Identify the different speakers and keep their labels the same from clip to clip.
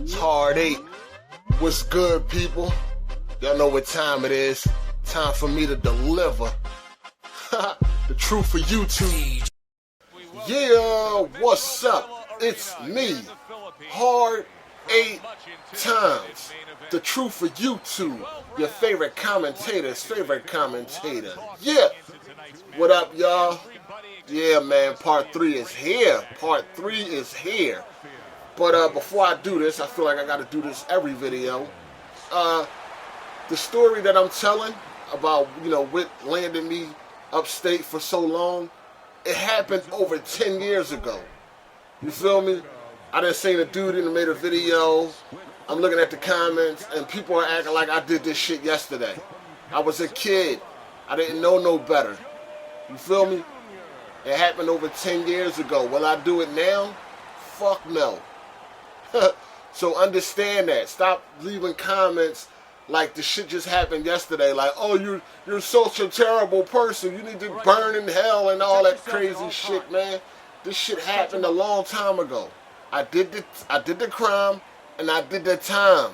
Speaker 1: It's hard 8. What's good, people? Y'all know what time it is. Time for me to deliver the truth for YouTube. Yeah, what's up? It's me, Hard 8 Times. The truth for YouTube. Your favorite commentator's favorite commentator. Yeah. What up, y'all? Yeah, man, part 3 is here. Part 3 is here. But before I do this, I feel like I gotta do this every video. The story that I'm telling about, what landed me upstate for so long, it happened over 10 years ago. You feel me? I done seen a dude and made a video. I'm looking at the comments, and people are acting like I did this shit yesterday. I was a kid. I didn't know no better. You feel me? It happened over 10 years ago. Will I do it now? Fuck no. So understand that. Stop leaving comments like the shit just happened yesterday. Like, oh, you're such a terrible person. You need to burn in hell and all that crazy shit, man. This shit happened a long time ago. I did the crime and I did the time.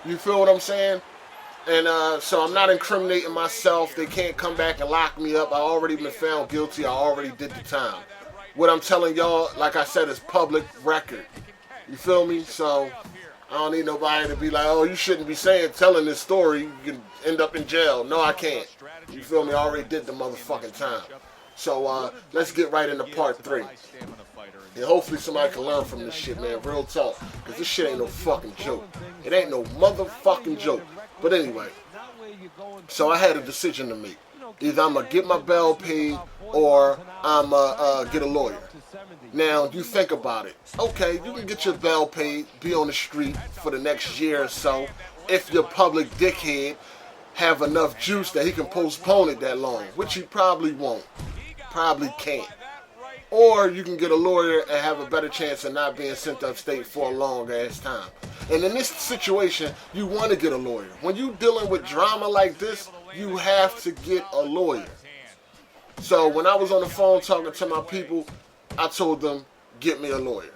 Speaker 1: You feel what I'm saying? And so I'm not incriminating myself. They can't come back and lock me up. I already been found guilty. I already did the time. What I'm telling y'all, like I said, is public record. You feel me? So I don't need nobody to be like, oh, you shouldn't be telling this story. You can end up in jail. No, I can't. You feel me? I already did the motherfucking time. So let's get right into part 3. And hopefully somebody can learn from this shit, man. Real talk. Because this shit ain't no fucking joke. It ain't no motherfucking joke. But anyway, so I had a decision to make. Either I'm going to get my bail paid or I'm going to get a lawyer. Now, you think about it. Okay, you can get your bail paid, be on the street for the next year or so, if your public dickhead have enough juice that he can postpone it that long, which he probably won't. Probably can't. Or you can get a lawyer and have a better chance of not being sent upstate for a long ass time. And in this situation, you want to get a lawyer. When you dealing with drama like this, you have to get a lawyer. So when I was on the phone talking to my people, I told them, get me a lawyer.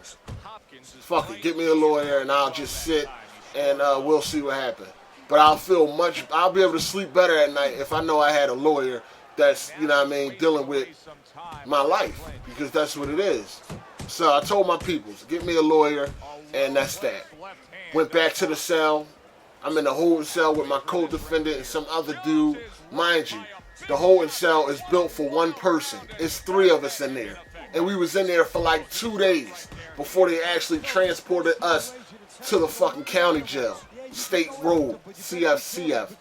Speaker 1: Fuck it, get me a lawyer and I'll just sit and we'll see what happens. But I'll be able to sleep better at night if I know I had a lawyer that's, dealing with my life, because that's what it is. So I told my peoples, get me a lawyer, and that's that. Went back to the cell. I'm in the holding cell with my co-defendant and some other dude. Mind you, the holding cell is built for one person. It's 3 of us in there. And we was in there for like 2 days before they actually transported us to the fucking county jail. State Road, CFCF.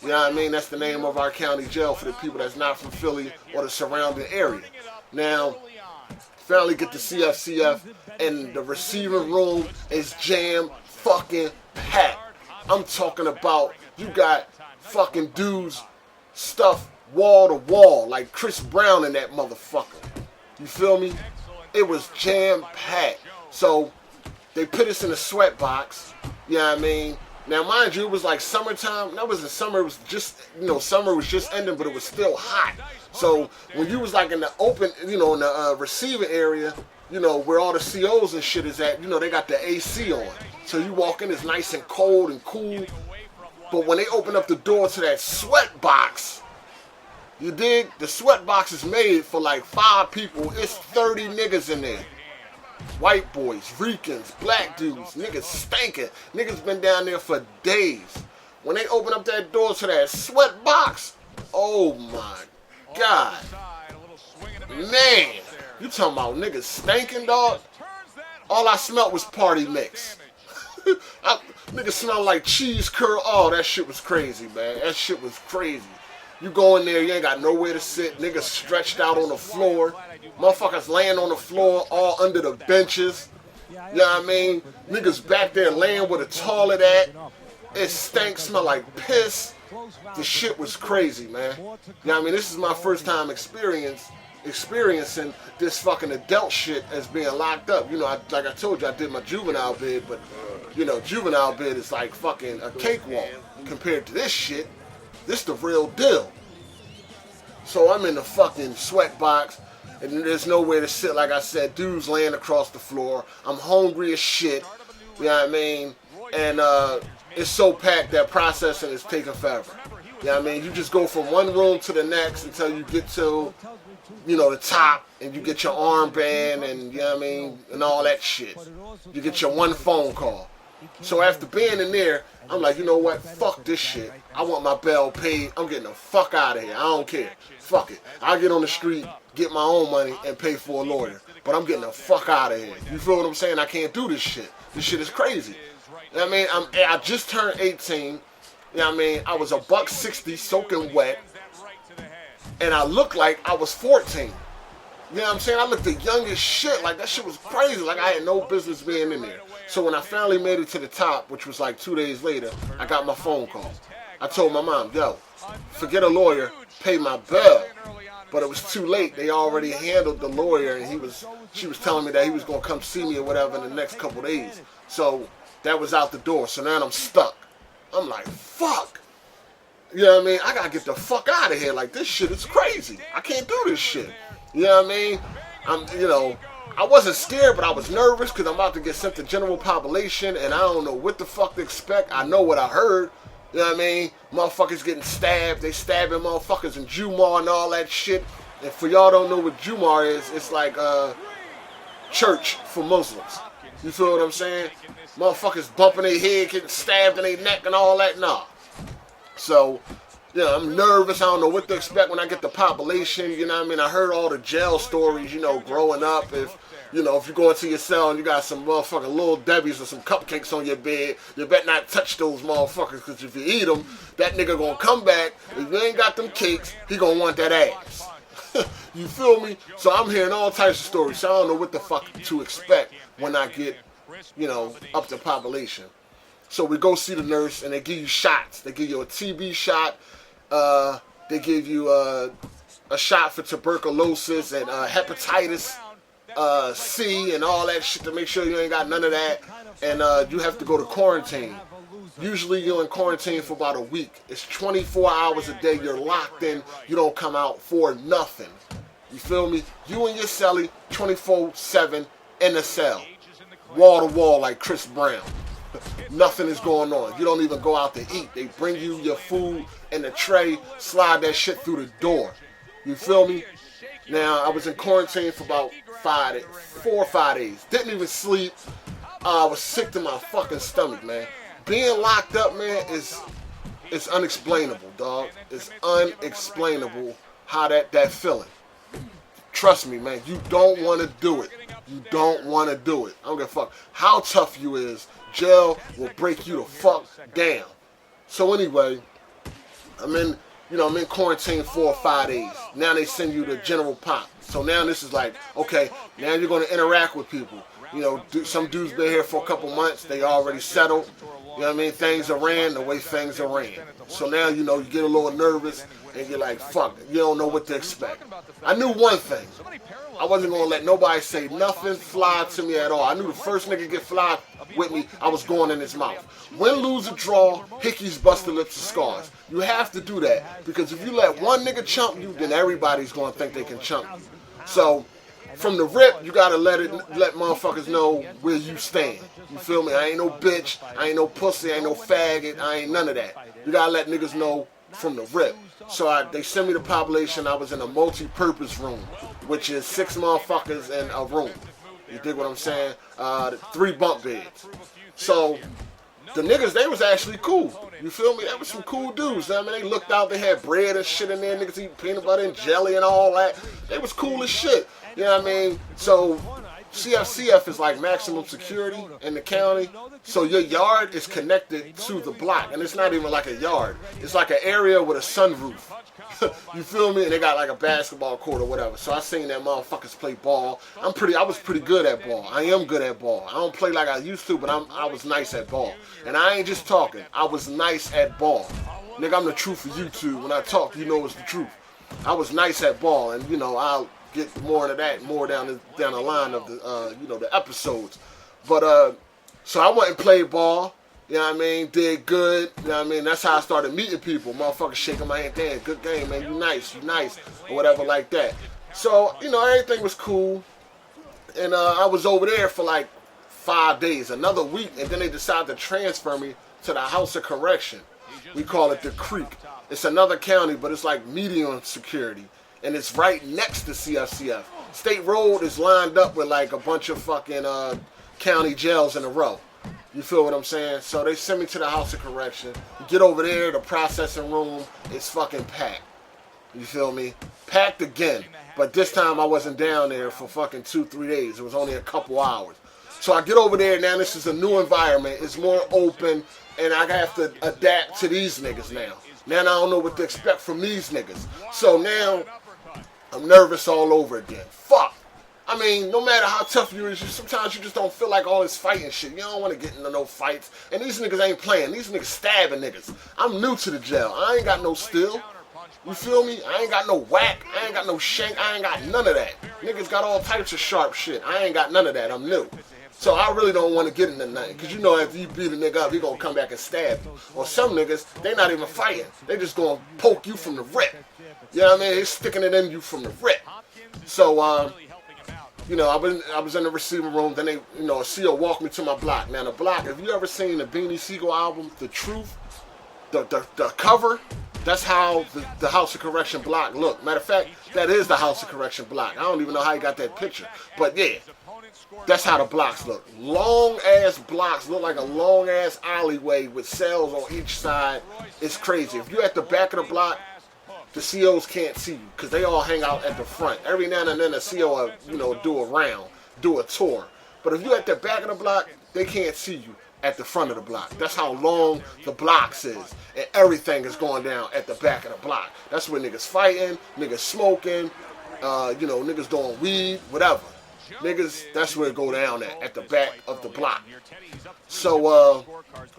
Speaker 1: You know what I mean? That's the name of our county jail for the people that's not from Philly or the surrounding area. Now, finally get to CFCF and the receiving room is jam fucking packed. I'm talking about you got fucking dudes stuffed wall to wall like Chris Brown in that motherfucker. You feel me? It was jam packed. So they put us in a sweat box. You know what I mean? Now, mind you, it was like summertime. That wasn't summer. It was just, summer was just ending, but it was still hot. So when you was like in the open, in the receiving area, where all the COs and shit is at, they got the AC on. So you walk in, it's nice and cold and cool. But when they open up the door to that sweat box, you dig? The sweat box is made for like 5 people. It's 30 niggas in there. White boys, Ricans, black dudes, niggas stinking. Niggas been down there for days. When they open up that door to that sweat box, oh my God. Man, you talking about niggas stinking, dog? All I smelled was party mix. Niggas smell like cheese curl. Oh, that shit was crazy, man. That shit was crazy. You go in there, you ain't got nowhere to sit. Niggas stretched out on the floor. Motherfuckers laying on the floor, all under the benches. You know what I mean? Niggas back there laying where the toilet at. It stank, smell like piss. The shit was crazy, man. You know what I mean? This is my first time experiencing this fucking adult shit as being locked up. Like I told you, I did my juvenile bid, but, juvenile bid is like fucking a cakewalk compared to this shit. This the real deal. So I'm in the fucking sweat box. and there's nowhere to sit. Like I said, dudes laying across the floor. I'm hungry as shit. You know what I mean? And it's so packed that processing is taking forever. You know what I mean? You just go from one room to the next until you get to, you know, the top, and you get your armband and, you know what I mean, and all that shit. You get your one phone call. So after being in there, I'm like, you know what? Fuck this shit. I want my bell paid. I'm getting the fuck out of here. I don't care. Fuck it. I'll get on the street, get my own money, and pay for a lawyer. But I'm getting the fuck out of here. You feel what I'm saying? I can't do this shit. This shit is crazy. You know what I mean? I just turned 18. You know what I mean? I was $160 soaking wet. And I looked like I was 14. You know what I'm saying? I looked the youngest shit. Like, that shit was crazy. Like, I had no business being in there. So when I finally made it to the top, which was like 2 days later, I got my phone call. I told my mom, yo, forget a lawyer, pay my bill. But it was too late. They already handled the lawyer, and she was telling me that he was going to come see me or whatever in the next couple days. So that was out the door. So now I'm stuck. I'm like, fuck. You know what I mean? I got to get the fuck out of here. Like, this shit is crazy. I can't do this shit. You know what I mean? I wasn't scared, but I was nervous because I'm about to get sent to general population, and I don't know what the fuck to expect. I know what I heard. You know what I mean? Motherfuckers getting stabbed. They stabbing motherfuckers in Jumar and all that shit. And for y'all don't know what Jumar is, it's like church for Muslims. You feel what I'm saying? Motherfuckers bumping their head, getting stabbed in their neck and all that. Nah. So, you know, I'm nervous. I don't know what to expect when I get the population. You know what I mean? I heard all the jail stories, you know, growing up. If you go into your cell and you got some motherfucking Little Debbie's or some cupcakes on your bed, you better not touch those motherfuckers, because if you eat them, that nigga gonna come back. If you ain't got them cakes, he gonna want that ass. You feel me? So I'm hearing all types of stories. So I don't know what the fuck to expect when I get, you know, up to population. So we go see the nurse, and they give you shots. They give you a TB shot. They give you a shot for tuberculosis and hepatitis C and all that shit to make sure you ain't got none of that. And you have to go to quarantine. Usually you're in quarantine for about a week. It's 24 hours a day. You're locked in. You don't come out for nothing. You feel me? You and your celly 24/7 in a cell. Wall to wall like Chris Brown. Nothing is going on. You don't even go out to eat. They bring you your food in a tray, slide that shit through the door. You feel me? Now, I was in quarantine for about 4 or 5 days. Didn't even sleep. I was sick to my fucking stomach, man. Being locked up, man, it's unexplainable, dog. It's unexplainable how that feeling. Trust me, man. You don't want to do it. You don't want to do it. I don't give a fuck how tough you is. Jail will break you the fuck down. So anyway, I'm in quarantine 4 or 5 days. Now they send you to general pop. So now this is like, okay, now you're going to interact with people. You know, some dudes been here for a couple months. They already settled. You know what I mean? Things are ran the way things are ran. So now, you know, you get a little nervous and you're like, fuck, you don't know what to expect. I knew one thing. I wasn't going to let nobody say nothing fly to me at all. I knew the first nigga get fly with me, I was going in his mouth. Win, lose, or draw, hickeys, busted lips, and scars. You have to do that, because if you let one nigga chump you, then everybody's going to think they can chump you. So, from the rip, you gotta let motherfuckers know where you stand. You feel me? I ain't no bitch, I ain't no pussy, I ain't no faggot, I ain't none of that. You gotta let niggas know from the rip. So they sent me to population. I was in a multi-purpose room, which is 6 motherfuckers in a room. You dig what I'm saying? 3 bunk beds. So the niggas, they was actually cool. You feel me? They was some cool dudes. I mean, they looked out, they had bread and shit in there. Niggas eat peanut butter and jelly and all that. They was cool as shit. You know what I mean? So CFCF is like maximum security in the county. So your yard is connected to the block. And it's not even like a yard. It's like an area with a sunroof. You feel me? And they got like a basketball court or whatever. So I seen that motherfuckers play ball. I was pretty good at ball. I am good at ball. I don't play like I used to, but I was nice at ball. And I ain't just talking. I was nice at ball. Nigga, I'm the truth for YouTube. When I talk, you know it's the truth. I was nice at ball, and you know, I'll get more into that down the line of the the episodes. But so I went and played ball. You know what I mean? Did good. You know what I mean? That's how I started meeting people. Motherfuckers shaking my hand. Damn, good game, man. You nice. Or whatever like that. So, you know, everything was cool. And I was over there for like 5 days, another week, and then they decided to transfer me to the House of Correction. We call it the Creek. It's another county, but it's like medium security, and it's right next to CFCF. State Road is lined up with like a bunch of fucking county jails in a row. You feel what I'm saying? So they send me to the House of Correction. You get over there, the processing room is fucking packed. You feel me? Packed again. But this time I wasn't down there for fucking 2-3 days. It was only a couple hours. So I get over there, now this is a new environment. It's more open, and I have to adapt to these niggas now. Now I don't know what to expect from these niggas. So now I'm nervous all over again. Fuck. I mean, no matter how tough you is, sometimes you just don't feel like all this fighting shit. You don't want to get into no fights. And these niggas ain't playing. These niggas stabbing niggas. I'm new to the jail. I ain't got no steel. You feel me? I ain't got no whack. I ain't got no shank. I ain't got none of that. Niggas got all types of sharp shit. I ain't got none of that. I'm new. So I really don't want to get into nothing. Because you know if you beat a nigga up, he going to come back and stab you. Or some niggas, they not even fighting. They just going to poke you from the rip. You know what I mean? They sticking it in you from the rip. So, you know, I was in the receiving room. Then they, you know, a CO walked me to my block. Now the block, if you ever seen the Beanie Siegel album, The Truth, the cover, that's how the House of Correction block look. Matter of fact, that is the House of Correction block. I don't even know how you got that picture. But yeah, that's how the blocks look. Long ass blocks, look like a long ass alleyway with cells on each side. It's crazy. If you're at the back of the block, the COs can't see you because they all hang out at the front. Every now and then a CO will, you know, do a round, do a tour. But if you're at the back of the block, they can't see you at the front of the block. That's how long the blocks is. And everything is going down at the back of the block. That's where niggas fighting, niggas smoking, you know, niggas doing weed, whatever. Niggas, that's where it go down at the back of the block. So,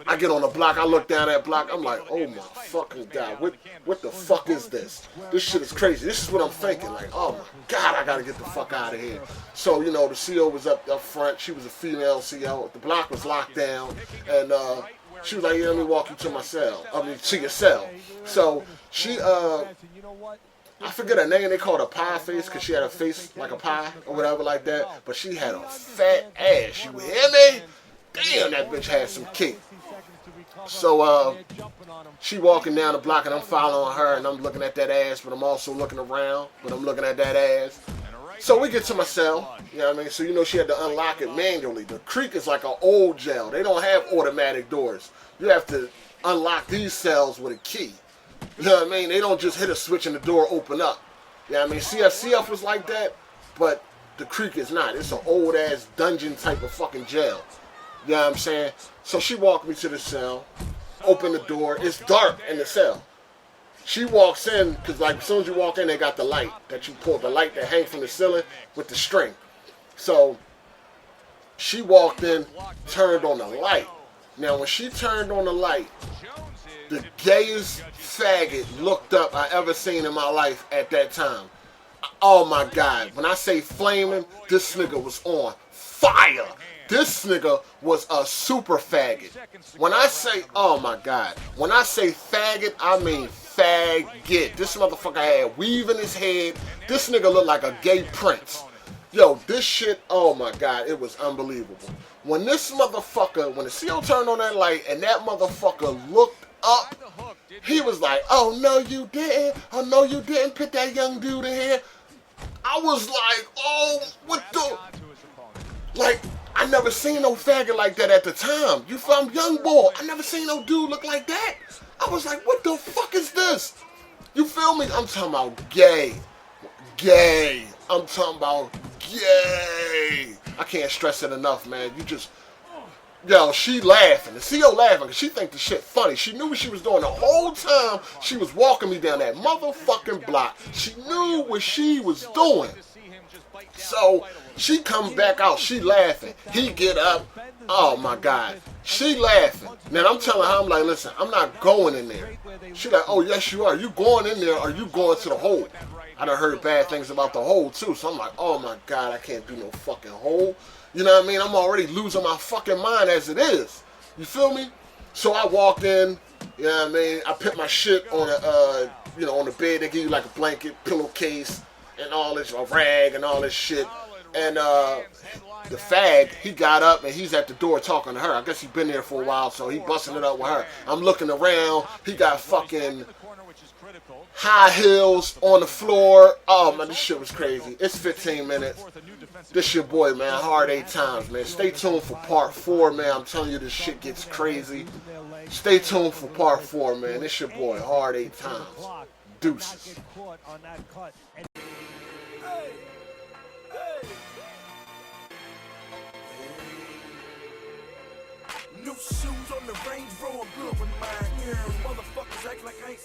Speaker 1: I get on the block, I look down that block, I'm like, oh my fucking God, what the fuck is this? This shit is crazy. This is what I'm thinking, like, oh my God, I gotta get the fuck out of here. So, you know, the CO was up front, she was a female CO, the block was locked down, and she was like, yeah, let me walk you to my cell, to your cell. So, she, I forget her name, they called her Pie Face because she had a face like a pie or whatever like that. But she had a fat ass. You hear me? Damn, that bitch had some kick. So she walking down the block and I'm following her and I'm looking at that ass, but I'm also looking around, but I'm looking at that ass. So we get to my cell, you know what I mean? So you know she had to unlock it manually. The Creek is like an old jail. They don't have automatic doors. You have to unlock these cells with a key. You know what I mean? They don't just hit a switch and the door open up. You know what I mean? CFCF was like that, but the Creek is not. It's an old-ass dungeon type of fucking jail. You know what I'm saying? So she walked me to the cell, opened the door. It's dark in the cell. She walks in, because like as soon as you walk in, they got the light that you pull, the light that hangs from the ceiling with the string. So she walked in, turned on the light. Now when she turned on the light, the gayest faggot looked up I ever seen in my life at that time. Oh my God. When I say flaming, this nigga was on fire. This nigga was a super faggot. When I say, oh my God. When I say faggot, I mean faggot. This motherfucker had weave in his head. This nigga looked like a gay prince. Yo, this shit, oh my God, it was unbelievable. When this motherfucker, when the CO turned on that light and that motherfucker looked up, he was like, oh no you didn't, oh no you didn't put that young dude in here. I was like, oh, what the, like, I never seen no faggot like that at the time. You from young boy, I never seen no dude look like that. I was like, what the fuck is this? You feel me? I'm talking about gay. I'm talking about gay. I can't stress it enough, man. You just, yo, she laughing. The CO laughing because she think the shit funny. She knew what she was doing the whole time she was walking me down that motherfucking block. She knew what she was doing. So she comes back out. She laughing. He get up. Oh my God. She laughing. Then I'm telling her, I'm like, listen, I'm not going in there. She like, oh yes you are. You going in there or you going to the hole? I done heard bad things about the hole too. So I'm like, oh my God, I can't do no fucking hole. You know what I mean? I'm already losing my fucking mind as it is. You feel me? So I walked in, you know what I mean? I put my shit on a, you know, on the bed. They give you like a blanket, pillowcase, and all this, a rag and all this shit. And The fag, he got up and he's at the door talking to her. I guess he been there for a while, so he busting it up with her. I'm looking around. He got fucking high heels on the floor. Oh, man, this shit was crazy. It's 15 minutes. This your boy, man. Hard 8 times, man. Stay tuned for part 4, man. I'm telling you, this shit gets crazy. Stay tuned for part 4, man. This your boy, Hard 8 times. Deuces.
Speaker 2: New shoes on the Range Rover, good with mine. Motherfuckers act like I ain't